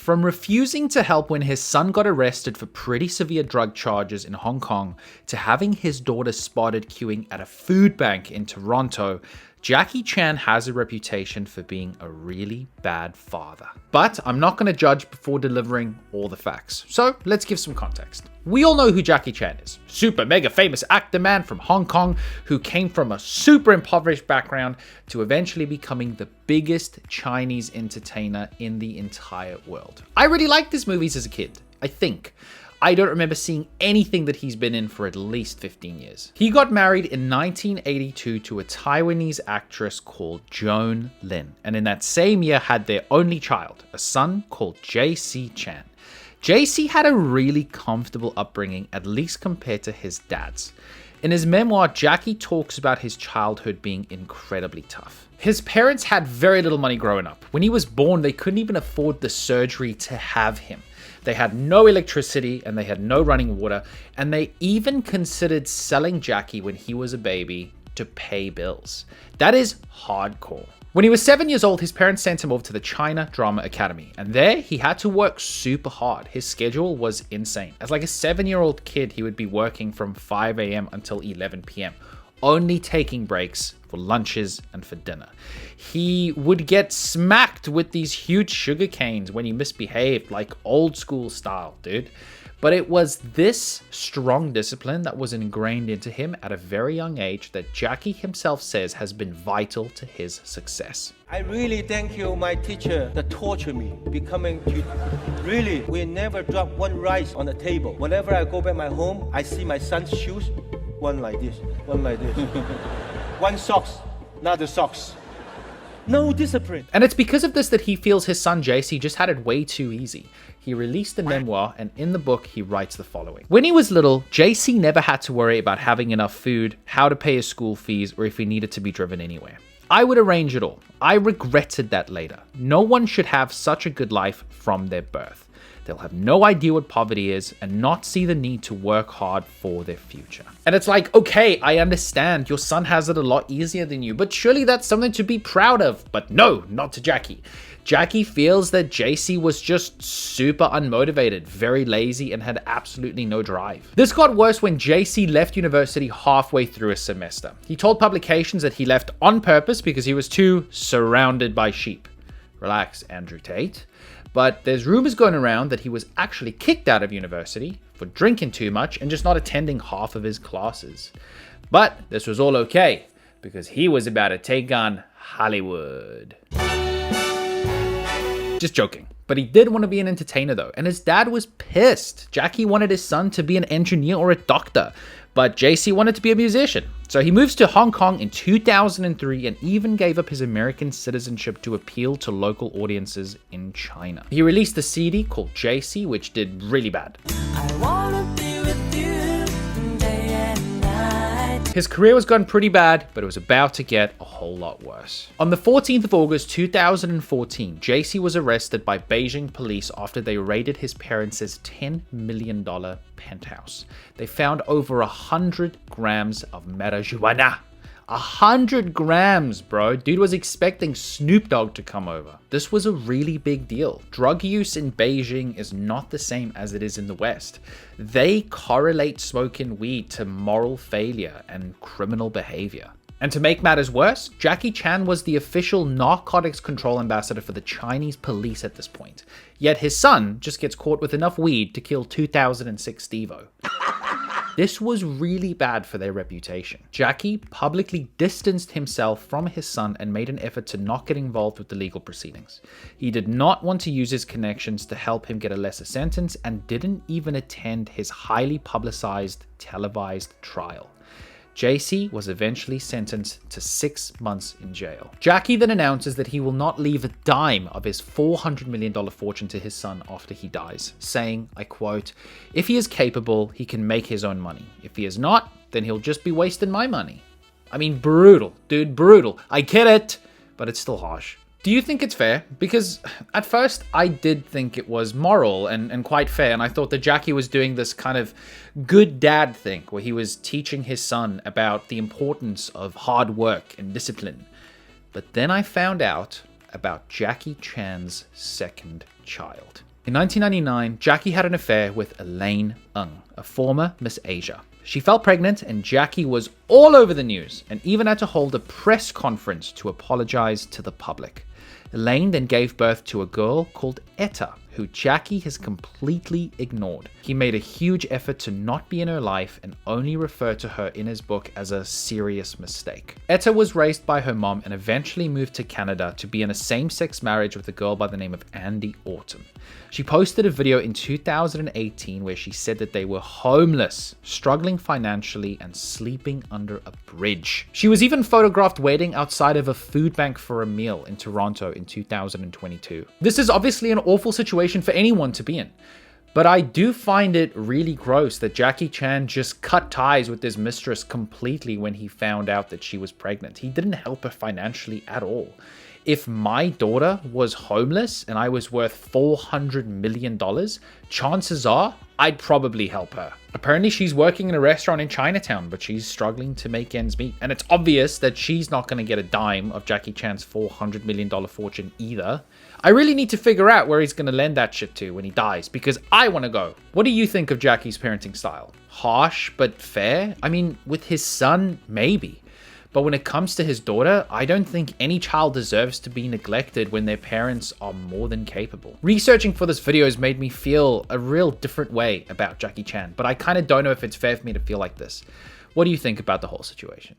From refusing to help when his son got arrested for pretty severe drug charges in Hong Kong, to having his daughter spotted queuing at a food bank in Toronto, Jaycee Chan has a reputation for being a really bad father. But I'm not going to judge before delivering all the facts. So let's give some context. We all know who Jaycee Chan is. Super mega famous actor man from Hong Kong who came from a super impoverished background to eventually becoming the biggest Chinese entertainer in the entire world. I really liked his movies as a kid, I think. I don't remember seeing anything that he's been in for at least 15 years. He got married in 1982 to a Taiwanese actress called Joan Lin, and in that same year had their only child, a son called Jaycee Chan. Jaycee had a really comfortable upbringing, at least compared to his dad's. In his memoir, Jaycee talks about his childhood being incredibly tough. His parents had very little money growing up. When he was born, they couldn't even afford the surgery to have him. They had no electricity and they had no running water, and they even considered selling Jaycee when he was a baby to pay bills. That is hardcore. When he was 7 years old, his parents sent him off to the China Drama Academy, and there he had to work super hard. His schedule was insane. As like a 7-year-old kid, he would be working from 5 a.m. until 11 p.m., only taking breaks for lunches and for dinner. He would get smacked with these huge sugar canes when he misbehaved, like old school style, dude. But it was this strong discipline that was ingrained into him at a very young age that Jaycee himself says has been vital to his success. I really thank you, my teacher, that tortured me, really, we never drop one rice on the table. Whenever I go back my home, I see my son's shoes, one like this, one socks, not the socks. No discipline. And it's because of this that he feels his son Jaycee just had it way too easy. He released a memoir, and in the book he writes the following. When he was little, Jaycee never had to worry about having enough food, how to pay his school fees, or if he needed to be driven anywhere. I would arrange it all. I regretted that later. No one should have such a good life from their birth. They'll have no idea what poverty is and not see the need to work hard for their future. And it's like, okay, I understand your son has it a lot easier than you, but surely that's something to be proud of. But no, not to Jaycee. Jaycee feels that Jaycee was just super unmotivated, very lazy, and had absolutely no drive. This got worse when Jaycee left university halfway through a semester. He told publications that he left on purpose because he was too surrounded by sheep. Relax, Andrew Tate. But there's rumors going around that he was actually kicked out of university for drinking too much and just not attending half of his classes. But this was all okay because he was about to take on Hollywood. Just joking. But he did want to be an entertainer though, and his dad was pissed. Jaycee wanted his son to be an engineer or a doctor, but Jaycee wanted to be a musician. So he moves to Hong Kong in 2003 and even gave up his American citizenship to appeal to local audiences in China. He released a CD called Jaycee, which did really bad. I wanna be with you day and night. His career was going pretty bad, but it was about to get a whole lot worse. On the 14th of August 2014, Jaycee was arrested by Beijing police after they raided his parents' $10 million penthouse. They found over 100 grams of marijuana. 100 grams, bro. Dude was expecting Snoop Dogg to come over. This was a really big deal. Drug use in Beijing is not the same as it is in the West. They correlate smoking weed to moral failure and criminal behavior. And to make matters worse, Jaycee Chan was the official narcotics control ambassador for the Chinese police at this point. Yet his son just gets caught with enough weed to kill 2006 Steve-O. This was really bad for their reputation. Jaycee publicly distanced himself from his son and made an effort to not get involved with the legal proceedings. He did not want to use his connections to help him get a lesser sentence and didn't even attend his highly publicized, televised trial. Jaycee was eventually sentenced to 6 months in jail. Jaycee then announces that he will not leave a dime of his $400 million fortune to his son after he dies, saying, I quote, "If he is capable, he can make his own money. If he is not, then he'll just be wasting my money." I mean, brutal, dude, brutal. I get it, but it's still harsh. Do you think it's fair? Because at first I did think it was moral and quite fair, and I thought that Jaycee was doing this kind of good dad thing where he was teaching his son about the importance of hard work and discipline. But then I found out about Jaycee Chan's second child. In 1999, Jackie had an affair with Etta Ng, a former Miss Asia. She fell pregnant and Jackie was all over the news and even had to hold a press conference to apologize to the public. Elaine then gave birth to a girl called Etta, who Jackie has completely ignored. He made a huge effort to not be in her life and only refer to her in his book as a serious mistake. Etta was raised by her mom and eventually moved to Canada to be in a same-sex marriage with a girl by the name of Andy Autumn. She posted a video in 2018 where she said that they were homeless, struggling financially, and sleeping under a bridge. She was even photographed waiting outside of a food bank for a meal in Toronto in 2022. This is obviously an awful situation for anyone to be in. But I do find it really gross that Jackie Chan just cut ties with his mistress completely when he found out that she was pregnant. He didn't help her financially at all. If my daughter was homeless and I was worth $400 million, chances are I'd probably help her. Apparently she's working in a restaurant in Chinatown, but she's struggling to make ends meet. And it's obvious that she's not going to get a dime of Jackie Chan's $400 million fortune either. I really need to figure out where he's going to lend that shit to when he dies, because I want to go. What do you think of Jackie's parenting style? Harsh, but fair? I mean, with his son, maybe. But when it comes to his daughter, I don't think any child deserves to be neglected when their parents are more than capable. Researching for this video has made me feel a real different way about Jackie Chan, but I kind of don't know if it's fair for me to feel like this. What do you think about the whole situation?